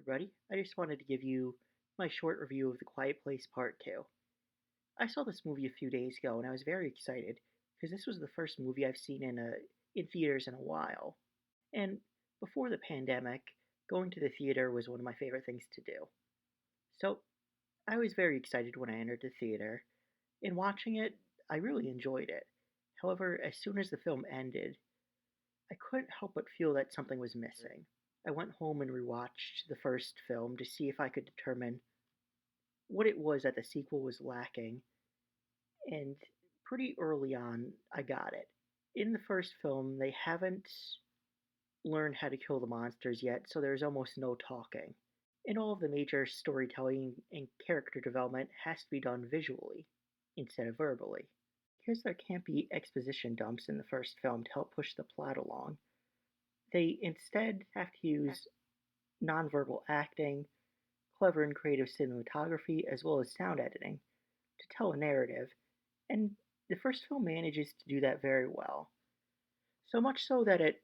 everybody. I just wanted to give you my short review of The Quiet Place Part 2. I saw this movie a few days ago and I was very excited because this was the first movie I've seen in theaters in a while. And before the pandemic, going to the theater was one of my favorite things to do. So I was very excited when I entered the theater. In watching it, I really enjoyed it. However, as soon as the film ended, I couldn't help but feel that something was missing. I went home and rewatched the first film to see if I could determine what it was that the sequel was lacking, and pretty early on, I got it. In the first film, they haven't learned how to kill the monsters yet, so there's almost no talking. And all of the major storytelling and character development has to be done visually instead of verbally. Because there can't be exposition dumps in the first film to help push the plot along, they instead have to use nonverbal acting, clever and creative cinematography, as well as sound editing to tell a narrative, and the first film manages to do that very well. So much so that it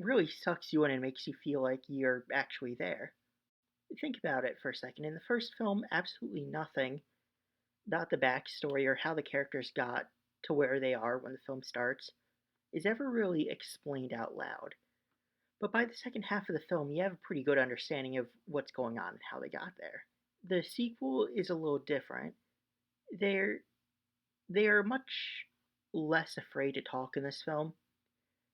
really sucks you in and makes you feel like you're actually there. Think about it for a second. In the first film, absolutely nothing about the backstory or how the characters got to where they are when the film starts is ever really explained out loud. But by the second half of the film, you have a pretty good understanding of what's going on and how they got there. The sequel is a little different. They're they are much less afraid to talk in this film.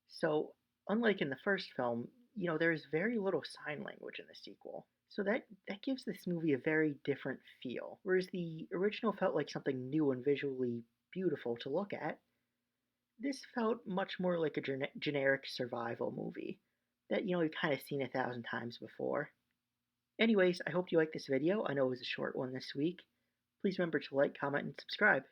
So, unlike in the first film, there's very little sign language in the sequel. So that gives this movie a very different feel. Whereas the original felt like something new and visually beautiful to look at, this felt much more like a generic survival movie that you've kind of seen 1,000 times before. Anyways, I hope you liked this video. I know it was a short one this week. Please remember to like, comment, and subscribe.